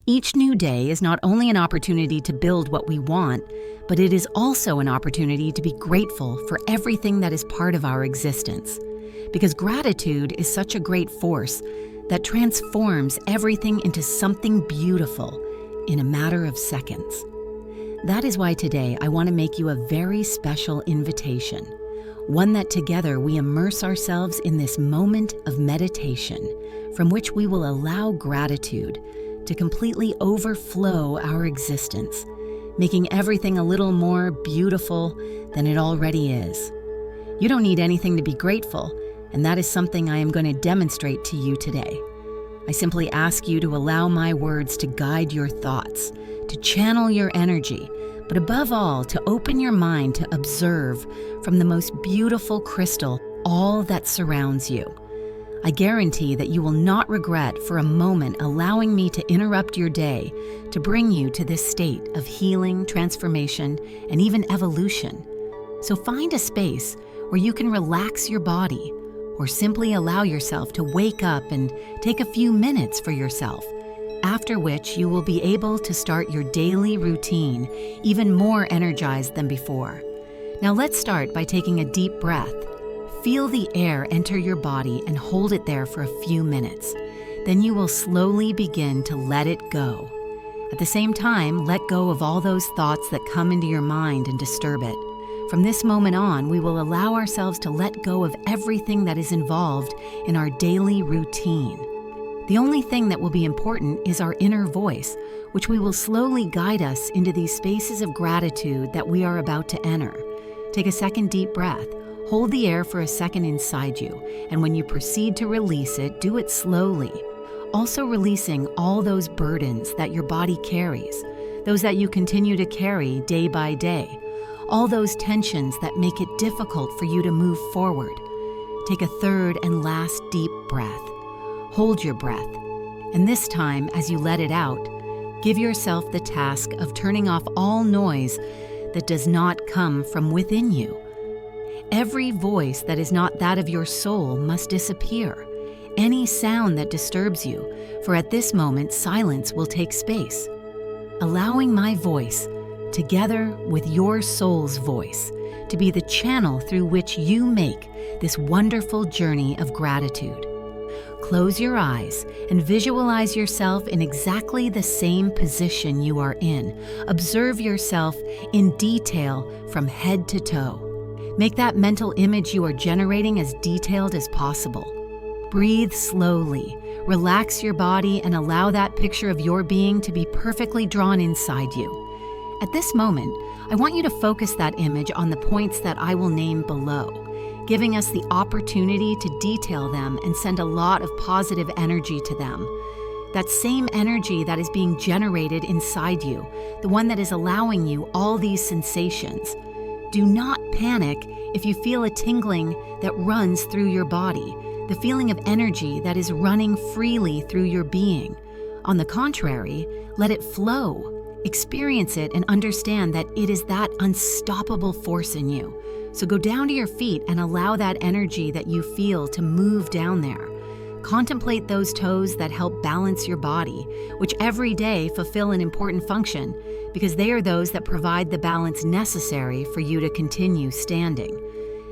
Each new day is not only an opportunity to build what we want, but it is also an opportunity to be grateful for everything that is part of our existence. Because gratitude is such a great force that transforms everything into something beautiful in a matter of seconds. That is why today I want to make you a very special invitation, one that together we immerse ourselves in this moment of meditation from which we will allow gratitude to completely overflow our existence, making everything a little more beautiful than it already is. You don't need anything to be grateful, and that is something I am going to demonstrate to you today. I simply ask you to allow my words to guide your thoughts, to channel your energy, but above all, to open your mind to observe from the most beautiful crystal all that surrounds you. I guarantee that you will not regret for a moment allowing me to interrupt your day to bring you to this state of healing, transformation, and even evolution. So find a space where you can relax your body or simply allow yourself to wake up and take a few minutes for yourself, after which you will be able to start your daily routine even more energized than before. Now let's start by taking a deep breath. Feel the air enter your body and hold it there for a few minutes. Then you will slowly begin to let it go. At the same time, let go of all those thoughts that come into your mind and disturb it. From this moment on, we will allow ourselves to let go of everything that is involved in our daily routine. The only thing that will be important is our inner voice, which we will slowly guide us into these spaces of gratitude that we are about to enter. Take a second deep breath. Hold the air for a second inside you, and when you proceed to release it, do it slowly. Also releasing all those burdens that your body carries, those that you continue to carry day by day, all those tensions that make it difficult for you to move forward. Take a third and last deep breath. Hold your breath, and this time, as you let it out, give yourself the task of turning off all noise that does not come from within you. Every voice that is not that of your soul must disappear. Any sound that disturbs you, for at this moment silence will take space. Allowing my voice, together with your soul's voice, to be the channel through which you make this wonderful journey of gratitude. Close your eyes and visualize yourself in exactly the same position you are in. Observe yourself in detail from head to toe. Make that mental image you are generating as detailed as possible. Breathe slowly, relax your body, and allow that picture of your being to be perfectly drawn inside you. At this moment, I want you to focus that image on the points that I will name below, giving us the opportunity to detail them and send a lot of positive energy to them. That same energy that is being generated inside you, the one that is allowing you all these sensations. Do not panic if you feel a tingling that runs through your body, the feeling of energy that is running freely through your being. On the contrary, let it flow. Experience it and understand that it is that unstoppable force in you. So go down to your feet and allow that energy that you feel to move down there. Contemplate those toes that help balance your body, which every day fulfill an important function because they are those that provide the balance necessary for you to continue standing.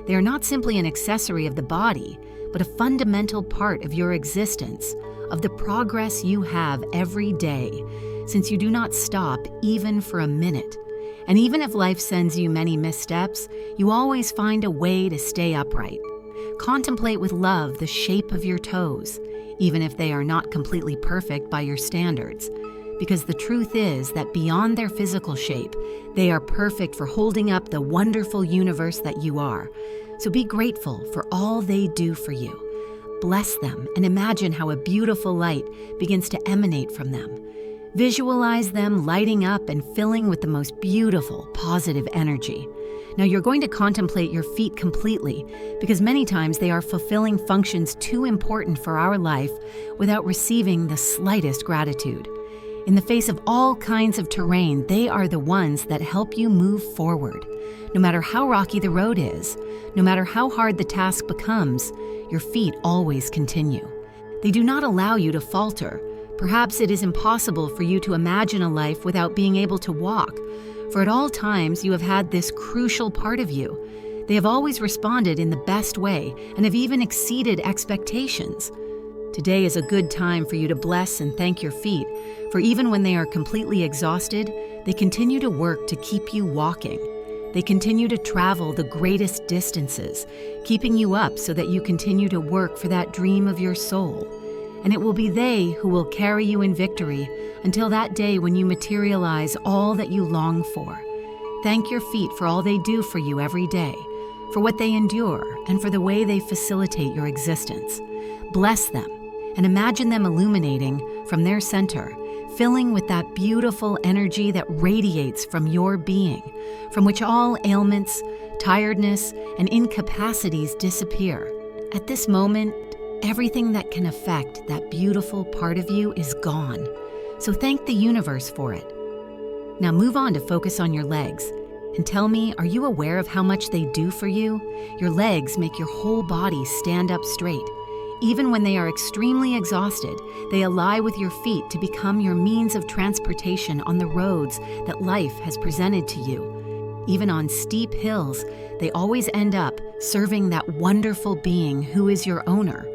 They are not simply an accessory of the body, but a fundamental part of your existence, of the progress you have every day, since you do not stop even for a minute. And even if life sends you many missteps, you always find a way to stay upright. Contemplate with love the shape of your toes, even if they are not completely perfect by your standards, because the truth is that beyond their physical shape, they are perfect for holding up the wonderful universe that you are. So be grateful for all they do for you. Bless them and imagine how a beautiful light begins to emanate from them. Visualize them lighting up and filling with the most beautiful, positive energy. Now you're going to contemplate your feet completely because many times they are fulfilling functions too important for our life without receiving the slightest gratitude. In the face of all kinds of terrain, they are the ones that help you move forward. No matter how rocky the road is, no matter how hard the task becomes, your feet always continue. They do not allow you to falter, Perhaps it is impossible for you to imagine a life without being able to walk, for at all times you have had this crucial part of you. They have always responded in the best way and have even exceeded expectations. Today is a good time for you to bless and thank your feet, for even when they are completely exhausted, they continue to work to keep you walking. They continue to travel the greatest distances, keeping you up so that you continue to work for that dream of your soul. And it will be they who will carry you in victory until that day when you materialize all that you long for. Thank your feet for all they do for you every day, for what they endure, and for the way they facilitate your existence. Bless them, and imagine them illuminating from their center, filling with that beautiful energy that radiates from your being, from which all ailments, tiredness, and incapacities disappear. At this moment, everything that can affect that beautiful part of you is gone. So thank the universe for it. Now move on to focus on your legs. And tell me, are you aware of how much they do for you? Your legs make your whole body stand up straight. Even when they are extremely exhausted, they ally with your feet to become your means of transportation on the roads that life has presented to you. Even on steep hills, they always end up serving that wonderful being who is your owner.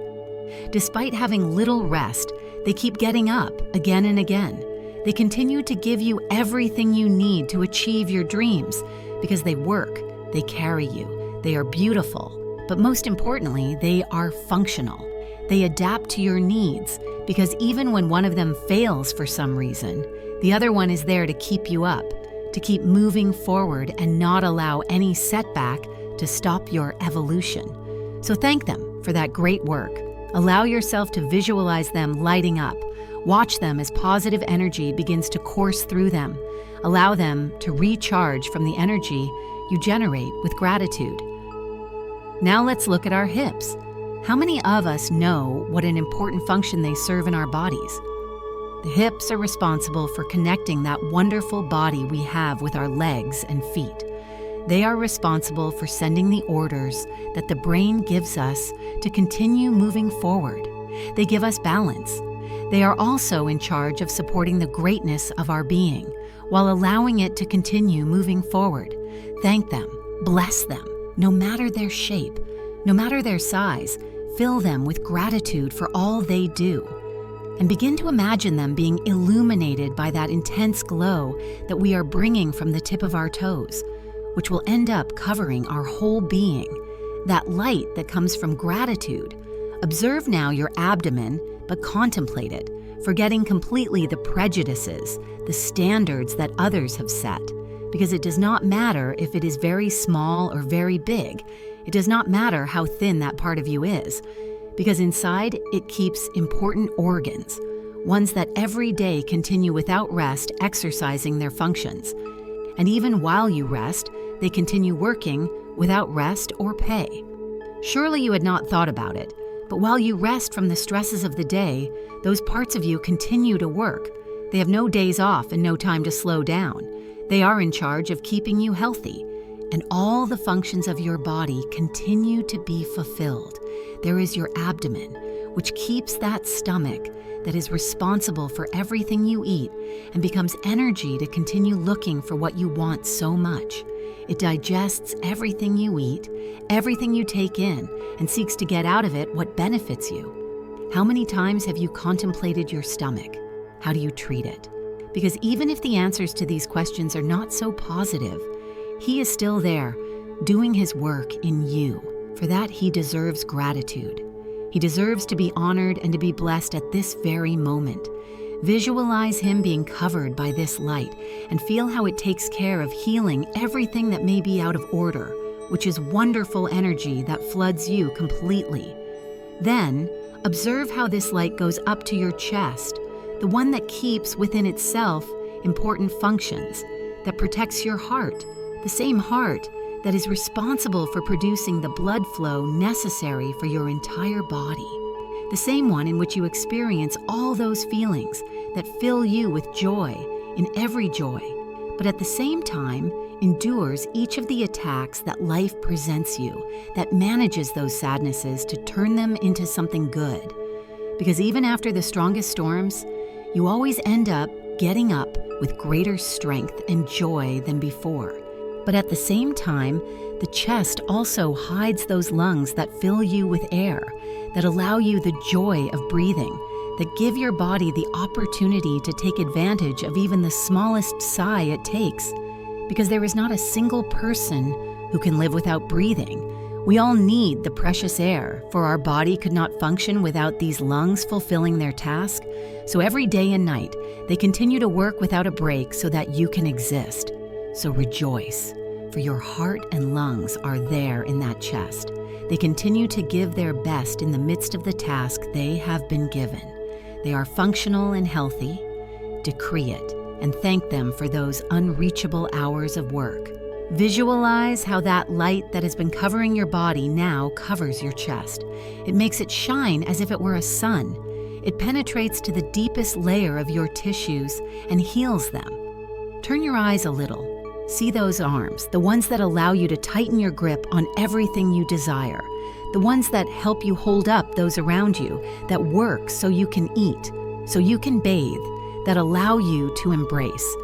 Despite having little rest, they keep getting up again and again. They continue to give you everything you need to achieve your dreams because they work, they carry you, they are beautiful, but most importantly, they are functional. They adapt to your needs because even when one of them fails for some reason, the other one is there to keep you up, to keep moving forward and not allow any setback to stop your evolution. So thank them for that great work. Allow yourself to visualize them lighting up. Watch them as positive energy begins to course through them. Allow them to recharge from the energy you generate with gratitude. Now let's look at our hips. How many of us know what an important function they serve in our bodies? The hips are responsible for connecting that wonderful body we have with our legs and feet. They are responsible for sending the orders that the brain gives us to continue moving forward. They give us balance. They are also in charge of supporting the greatness of our being while allowing it to continue moving forward. Thank them, bless them, no matter their shape, no matter their size, fill them with gratitude for all they do. And begin to imagine them being illuminated by that intense glow that we are bringing from the tip of our toes, which will end up covering our whole being, that light that comes from gratitude. Observe now your abdomen, but contemplate it, forgetting completely the prejudices, the standards that others have set, because it does not matter if it is very small or very big. It does not matter how thin that part of you is, because inside it keeps important organs, ones that every day continue without rest exercising their functions. And even while you rest, they continue working without rest or pay. Surely you had not thought about it, but while you rest from the stresses of the day, those parts of you continue to work. They have no days off and no time to slow down. They are in charge of keeping you healthy, and all the functions of your body continue to be fulfilled. There is your abdomen, which keeps that stomach that is responsible for everything you eat and becomes energy to continue looking for what you want so much. It digests everything you eat, everything you take in, and seeks to get out of it what benefits you. How many times have you contemplated your stomach? How do you treat it? Because even if the answers to these questions are not so positive, he is still there, doing his work in you. For that, he deserves gratitude. He deserves to be honored and to be blessed at this very moment. Visualize him being covered by this light and feel how it takes care of healing everything that may be out of order, which is wonderful energy that floods you completely. Then, observe how this light goes up to your chest, the one that keeps within itself important functions, that protects your heart, the same heart that is responsible for producing the blood flow necessary for your entire body, the same one in which you experience all those feelings that fill you with joy in every joy, but at the same time endures each of the attacks that life presents you, that manages those sadnesses to turn them into something good. Because even after the strongest storms, you always end up getting up with greater strength and joy than before. But at the same time, the chest also hides those lungs that fill you with air, that allow you the joy of breathing, that give your body the opportunity to take advantage of even the smallest sigh it takes. Because there is not a single person who can live without breathing. We all need the precious air, for our body could not function without these lungs fulfilling their task. So every day and night, they continue to work without a break so that you can exist. So rejoice, for your heart and lungs are there in that chest. They continue to give their best in the midst of the task they have been given. They are functional and healthy. Decree it and thank them for those unreachable hours of work. Visualize how that light that has been covering your body now covers your chest. It makes it shine as if it were a sun. It penetrates to the deepest layer of your tissues and heals them. Turn your eyes a little. See those arms, the ones that allow you to tighten your grip on everything you desire, the ones that help you hold up those around you, that work so you can eat, so you can bathe, that allow you to embrace.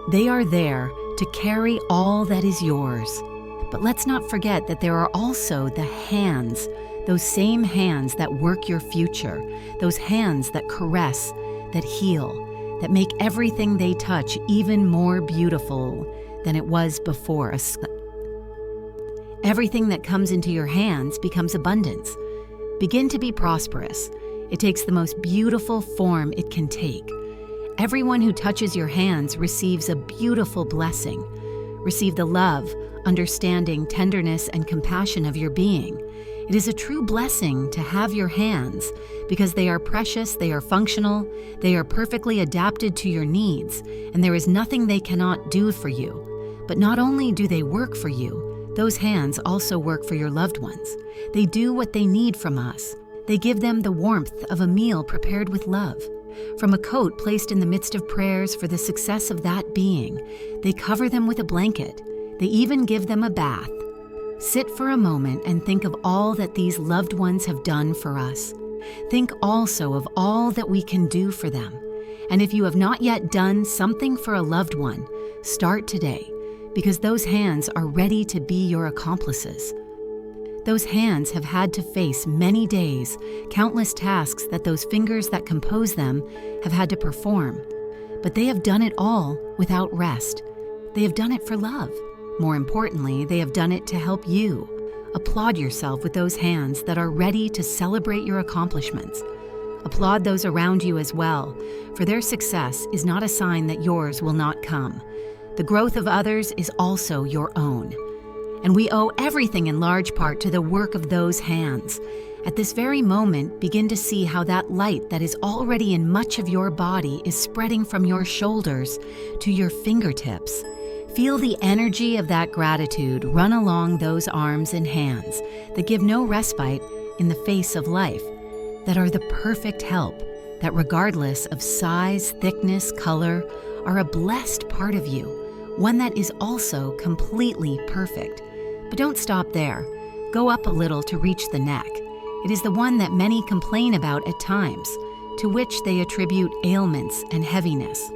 They are there to carry all that is yours. But let's not forget that there are also the hands, those same hands that work your future, those hands that caress, that heal, that make everything they touch even more beautiful than it was before. Everything that comes into your hands becomes abundance. Begin to be prosperous. It takes the most beautiful form it can take. Everyone who touches your hands receives a beautiful blessing. Receive the love, understanding, tenderness, and compassion of your being. It is a true blessing to have your hands because they are precious, they are functional, they are perfectly adapted to your needs, and there is nothing they cannot do for you. But not only do they work for you, those hands also work for your loved ones. They do what they need from us. They give them the warmth of a meal prepared with love. From a coat placed in the midst of prayers for the success of that being, they cover them with a blanket. They even give them a bath. Sit for a moment and think of all that these loved ones have done for us. Think also of all that we can do for them. And if you have not yet done something for a loved one, start today, because those hands are ready to be your accomplices. Those hands have had to face many days, countless tasks that those fingers that compose them have had to perform. But they have done it all without rest. They have done it for love. More importantly, they have done it to help you. Applaud yourself with those hands that are ready to celebrate your accomplishments. Applaud those around you as well, for their success is not a sign that yours will not come. The growth of others is also your own. And we owe everything in large part to the work of those hands. At this very moment, begin to see how that light that is already in much of your body is spreading from your shoulders to your fingertips. Feel the energy of that gratitude run along those arms and hands that give no respite in the face of life, that are the perfect help, that regardless of size, thickness, color, are a blessed part of you, one that is also completely perfect. But don't stop there. Go up a little to reach the neck. It is the one that many complain about at times, to which they attribute ailments and heaviness,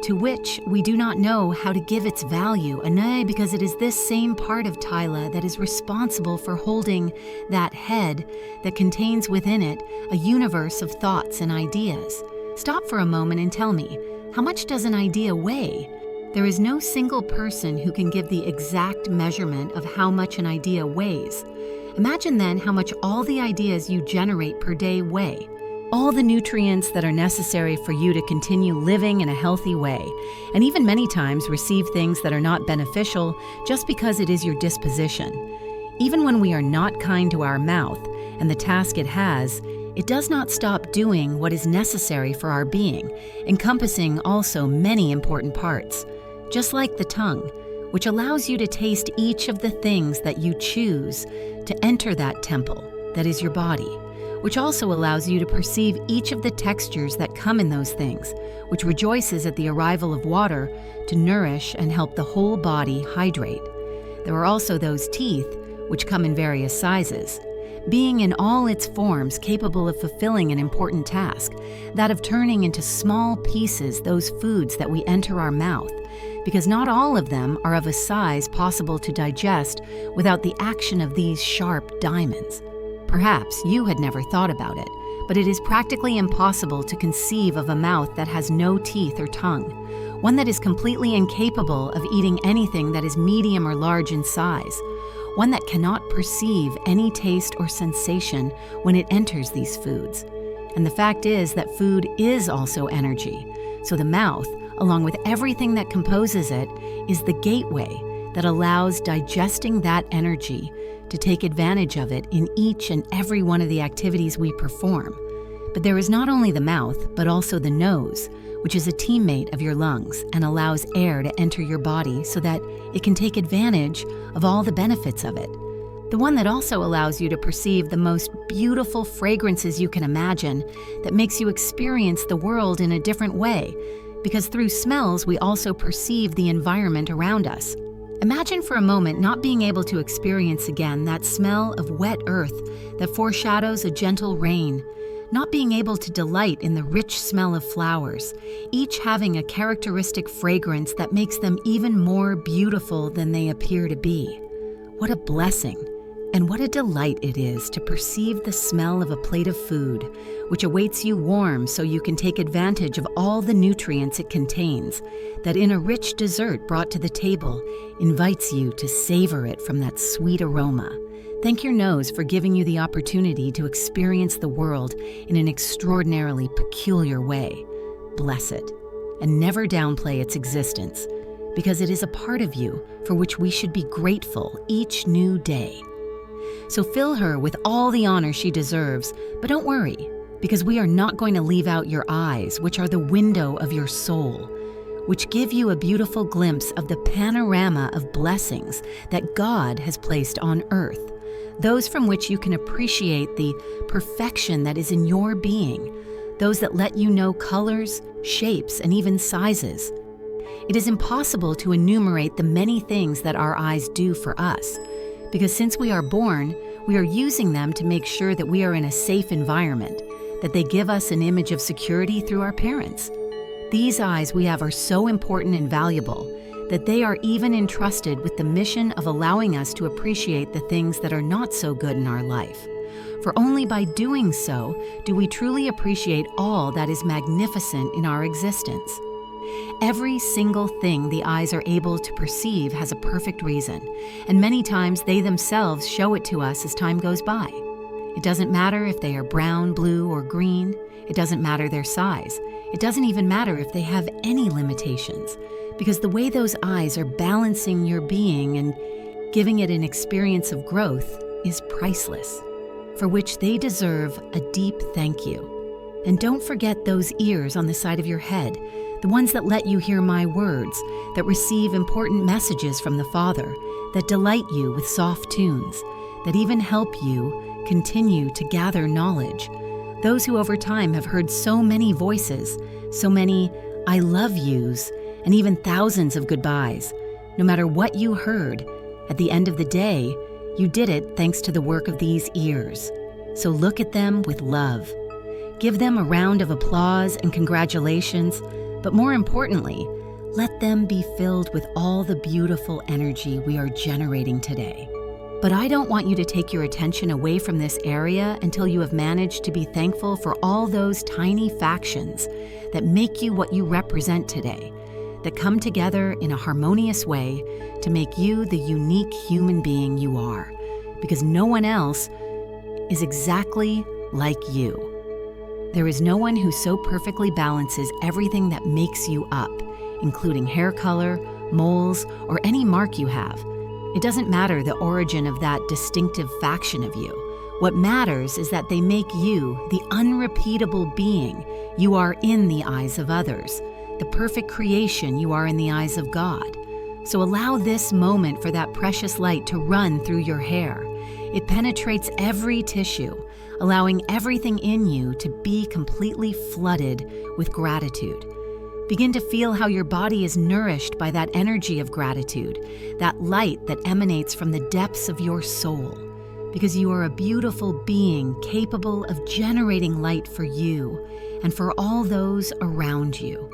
to which we do not know how to give its value, and because it is this same part of Tyla that is responsible for holding that head that contains within it a universe of thoughts and ideas. Stop for a moment and tell me, how much does an idea weigh? There is no single person who can give the exact measurement of how much an idea weighs. Imagine then how much all the ideas you generate per day weigh. All the nutrients that are necessary for you to continue living in a healthy way, and even many times receive things that are not beneficial just because it is your disposition. Even when we are not kind to our mouth and the task it has, it does not stop doing what is necessary for our being, encompassing also many important parts. Just like the tongue, which allows you to taste each of the things that you choose to enter that temple that is your body, which also allows you to perceive each of the textures that come in those things, which rejoices at the arrival of water to nourish and help the whole body hydrate. There are also those teeth, which come in various sizes. being in all its forms capable of fulfilling an important task, that of turning into small pieces those foods that we enter our mouth, because not all of them are of a size possible to digest without the action of these sharp diamonds. Perhaps you had never thought about it, but it is practically impossible to conceive of a mouth that has no teeth or tongue, one that is completely incapable of eating anything that is medium or large in size, one that cannot perceive any taste or sensation when it enters these foods. And the fact is that food is also energy, so the mouth, along with everything that composes it, is the gateway that allows digesting that energy to take advantage of it in each and every one of the activities we perform. But there is not only the mouth, but also the nose, which is a teammate of your lungs and allows air to enter your body so that it can take advantage of all the benefits of it. The one that also allows you to perceive the most beautiful fragrances you can imagine, that makes you experience the world in a different way, because through smells we also perceive the environment around us. Imagine for a moment not being able to experience again that smell of wet earth that foreshadows a gentle rain, not being able to delight in the rich smell of flowers, each having a characteristic fragrance that makes them even more beautiful than they appear to be. What a blessing, and what a delight it is to perceive the smell of a plate of food, which awaits you warm so you can take advantage of all the nutrients it contains, that in a rich dessert brought to the table invites you to savor it from that sweet aroma. Thank your nose for giving you the opportunity to experience the world in an extraordinarily peculiar way. Bless it, and never downplay its existence, because it is a part of you for which we should be grateful each new day. So fill her with all the honor she deserves, but don't worry, because we are not going to leave out your eyes, which are the window of your soul, which give you a beautiful glimpse of the panorama of blessings that God has placed on earth, those from which you can appreciate the perfection that is in your being, those that let you know colors, shapes, and even sizes. It is impossible to enumerate the many things that our eyes do for us, because since we are born, we are using them to make sure that we are in a safe environment, that they give us an image of security through our parents. These eyes we have are so important and valuable that they are even entrusted with the mission of allowing us to appreciate the things that are not so good in our life. For only by doing so do we truly appreciate all that is magnificent in our existence. Every single thing the eyes are able to perceive has a perfect reason, and many times they themselves show it to us as time goes by. It doesn't matter if they are brown, blue, or green. It doesn't matter their size. It doesn't even matter if they have any limitations, because the way those eyes are balancing your being and giving it an experience of growth is priceless, for which they deserve a deep thank you. And don't forget those ears on the side of your head, the ones that let you hear my words, that receive important messages from the Father, that delight you with soft tunes, that even help you continue to gather knowledge. Those who over time have heard so many voices, so many I love yous, and even thousands of goodbyes. No matter what you heard, at the end of the day, you did it thanks to the work of these ears. So look at them with love. Give them a round of applause and congratulations, but more importantly, let them be filled with all the beautiful energy we are generating today. But I don't want you to take your attention away from this area until you have managed to be thankful for all those tiny factions that make you what you represent today, that come together in a harmonious way to make you the unique human being you are, because no one else is exactly like you. There is no one who so perfectly balances everything that makes you up, including hair color, moles, or any mark you have. It doesn't matter the origin of that distinctive faction of you. What matters is that they make you the unrepeatable being you are in the eyes of others, the perfect creation you are in the eyes of God. So allow this moment for that precious light to run through your hair. It penetrates every tissue, allowing everything in you to be completely flooded with gratitude. Begin to feel how your body is nourished by that energy of gratitude, that light that emanates from the depths of your soul. because you are a beautiful being capable of generating light for you and for all those around you.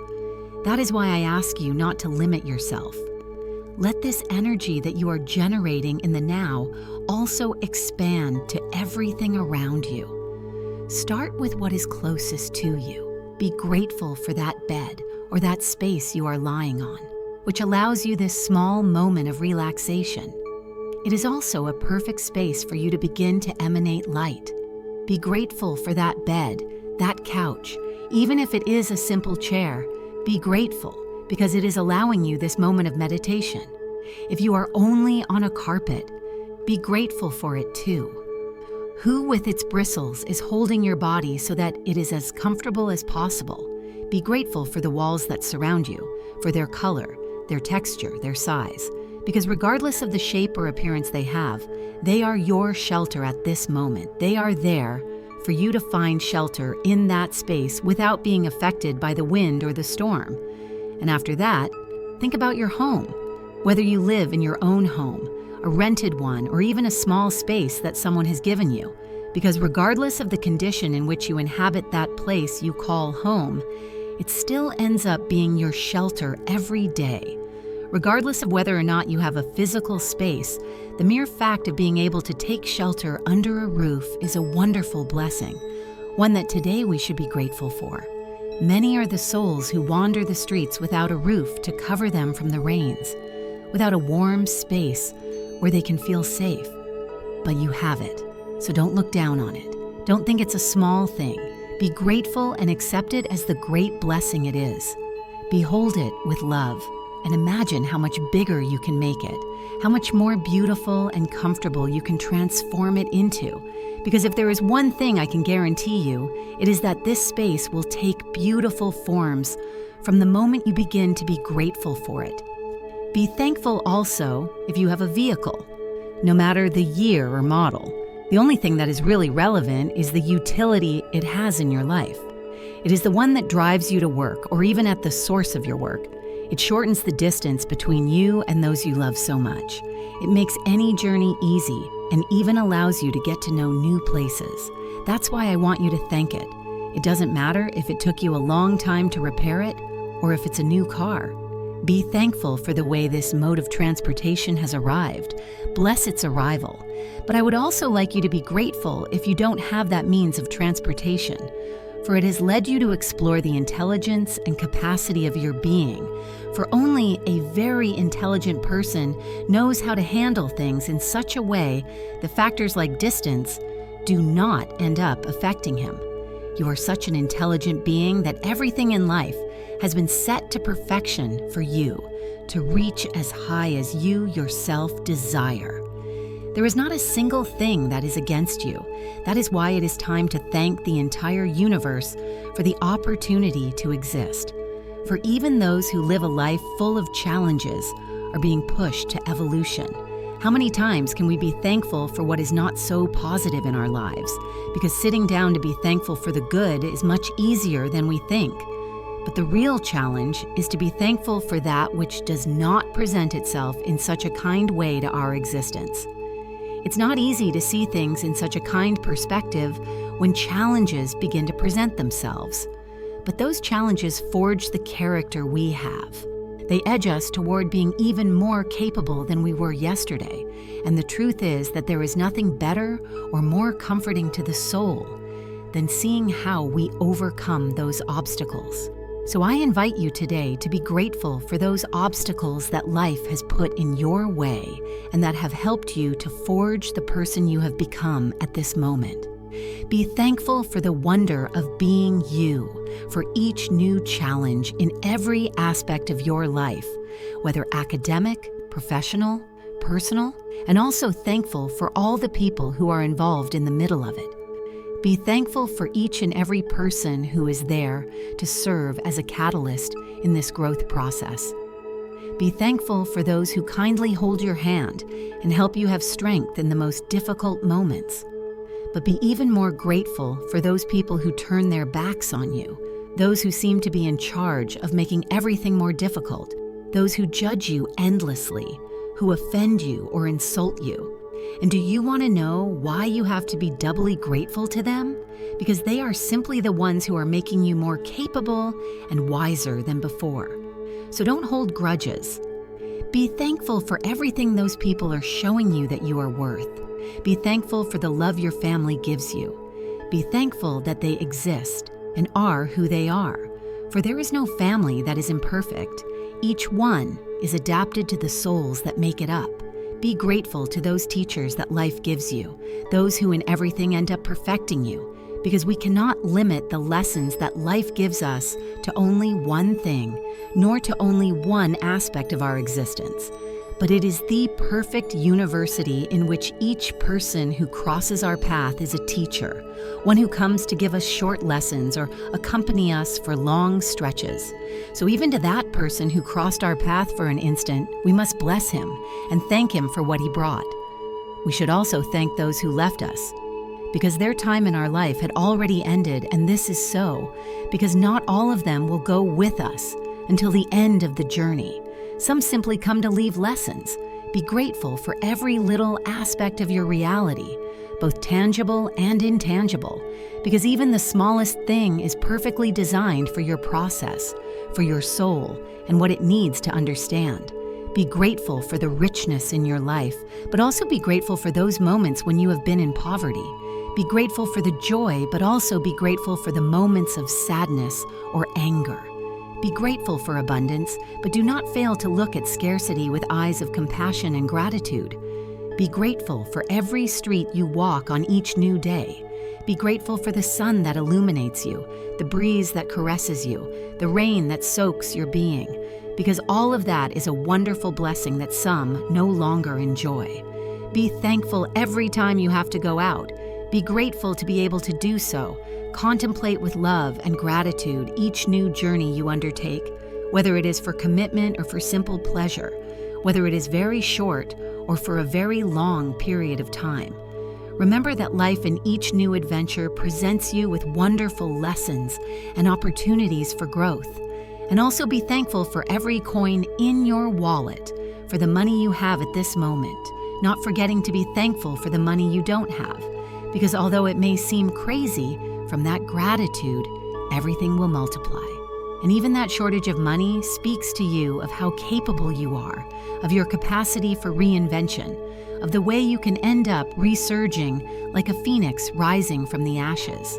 That is why I ask you not to limit yourself. Let this energy that you are generating in the now also expand to everything around you. Start with what is closest to you. Be grateful for that bed or that space you are lying on, which allows you this small moment of relaxation. It is also a perfect space for you to begin to emanate light. Be grateful for that bed, that couch, even if it is a simple chair. Be grateful because it is allowing you this moment of meditation. If you are only on a carpet, be grateful for it too. Who with its bristles is holding your body so that it is as comfortable as possible? Be grateful for the walls that surround you, for their color, their texture, their size. Because regardless of the shape or appearance they have, they are your shelter at this moment. They are there for you to find shelter in that space without being affected by the wind or the storm. And after that, think about your home. Whether you live in your own home, a rented one, or even a small space that someone has given you. Because regardless of the condition in which you inhabit that place you call home, it still ends up being your shelter every day. Regardless of whether or not you have a physical space, the mere fact of being able to take shelter under a roof is a wonderful blessing, one that today we should be grateful for. Many are the souls who wander the streets without a roof to cover them from the rains, without a warm space where they can feel safe. But you have it, so don't look down on it. Don't think it's a small thing. Be grateful and accept it as the great blessing it is. Behold it with love. And imagine how much bigger you can make it, how much more beautiful and comfortable you can transform it into. Because if there is one thing I can guarantee you, it is that this space will take beautiful forms from the moment you begin to be grateful for it. Be thankful also if you have a vehicle, no matter the year or model. The only thing that is really relevant is the utility it has in your life. It is the one that drives you to work or even at the source of your work. It shortens the distance between you and those you love so much. It makes any journey easy and even allows you to get to know new places. That's why I want you to thank it. It doesn't matter if it took you a long time to repair it or if it's a new car. Be thankful for the way this mode of transportation has arrived. Bless its arrival. But I would also like you to be grateful if you don't have that means of transportation, for it has led you to explore the intelligence and capacity of your being. For only a very intelligent person knows how to handle things in such a way that factors like distance do not end up affecting him. You are such an intelligent being that everything in life has been set to perfection for you to reach as high as you yourself desire. There is not a single thing that is against you. That is why it is time to thank the entire universe for the opportunity to exist. For even those who live a life full of challenges are being pushed to evolution. How many times can we be thankful for what is not so positive in our lives? Because sitting down to be thankful for the good is much easier than we think. But the real challenge is to be thankful for that which does not present itself in such a kind way to our existence. It's not easy to see things in such a kind perspective when challenges begin to present themselves. But those challenges forge the character we have. They edge us toward being even more capable than we were yesterday. And the truth is that there is nothing better or more comforting to the soul than seeing how we overcome those obstacles. So I invite you today to be grateful for those obstacles that life has put in your way and that have helped you to forge the person you have become at this moment. Be thankful for the wonder of being you, for each new challenge in every aspect of your life, whether academic, professional, personal, and also thankful for all the people who are involved in the middle of it. Be thankful for each and every person who is there to serve as a catalyst in this growth process. Be thankful for those who kindly hold your hand and help you have strength in the most difficult moments. But be even more grateful for those people who turn their backs on you, those who seem to be in charge of making everything more difficult, those who judge you endlessly, who offend you or insult you. And do you want to know why you have to be doubly grateful to them? Because they are simply the ones who are making you more capable and wiser than before. So don't hold grudges. Be thankful for everything those people are showing you that you are worth. Be thankful for the love your family gives you. Be thankful that they exist and are who they are. For there is no family that is imperfect. Each one is adapted to the souls that make it up. Be grateful to those teachers that life gives you, those who in everything end up perfecting you, because we cannot limit the lessons that life gives us to only one thing, nor to only one aspect of our existence. But it is the perfect university in which each person who crosses our path is a teacher, one who comes to give us short lessons or accompany us for long stretches. So even to that person who crossed our path for an instant, we must bless him and thank him for what he brought. We should also thank those who left us, because their time in our life had already ended, and this is so, because not all of them will go with us until the end of the journey. Some simply come to leave lessons. Be grateful for every little aspect of your reality, both tangible and intangible, because even the smallest thing is perfectly designed for your process, for your soul, and what it needs to understand. Be grateful for the richness in your life, but also be grateful for those moments when you have been in poverty. Be grateful for the joy, but also be grateful for the moments of sadness or anger. Be grateful for abundance, but do not fail to look at scarcity with eyes of compassion and gratitude. Be grateful for every street you walk on each new day. Be grateful for the sun that illuminates you, the breeze that caresses you, the rain that soaks your being, because all of that is a wonderful blessing that some no longer enjoy. Be thankful every time you have to go out. Be grateful to be able to do so. Contemplate with love and gratitude each new journey you undertake, whether it is for commitment or for simple pleasure, whether it is very short or for a very long period of time. Remember that life in each new adventure presents you with wonderful lessons and opportunities for growth. And also be thankful for every coin in your wallet, for the money you have at this moment, not forgetting to be thankful for the money you don't have, because although it may seem crazy, from that gratitude, everything will multiply. And even that shortage of money speaks to you of how capable you are, of your capacity for reinvention, of the way you can end up resurging like a phoenix rising from the ashes.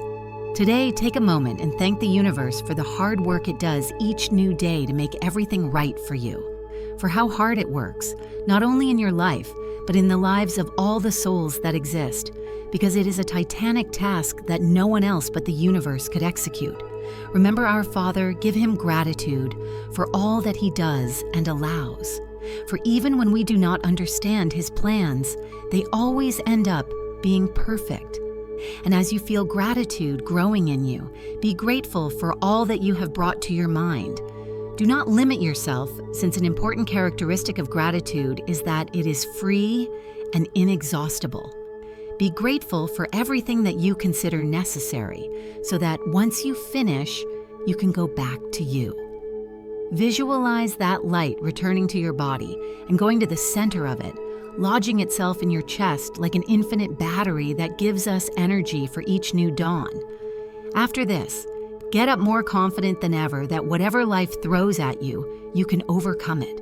Today, take a moment and thank the universe for the hard work it does each new day to make everything right for you, for how hard it works, not only in your life, but in the lives of all the souls that exist, because it is a titanic task that no one else but the universe could execute. Remember our Father, give him gratitude for all that he does and allows. For even when we do not understand his plans, they always end up being perfect. And as you feel gratitude growing in you, be grateful for all that you have brought to your mind. Do not limit yourself, since an important characteristic of gratitude is that it is free and inexhaustible. Be grateful for everything that you consider necessary, so that once you finish, you can go back to you. Visualize that light returning to your body and going to the center of it, lodging itself in your chest like an infinite battery that gives us energy for each new dawn. After this, get up more confident than ever that whatever life throws at you, you can overcome it.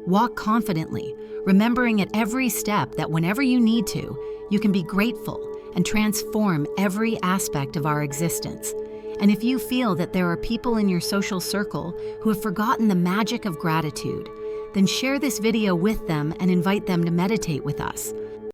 Walk confidently, remembering at every step that whenever you need to, you can be grateful and transform every aspect of our existence. And if you feel that there are people in your social circle who have forgotten the magic of gratitude, then share this video with them and invite them to meditate with us.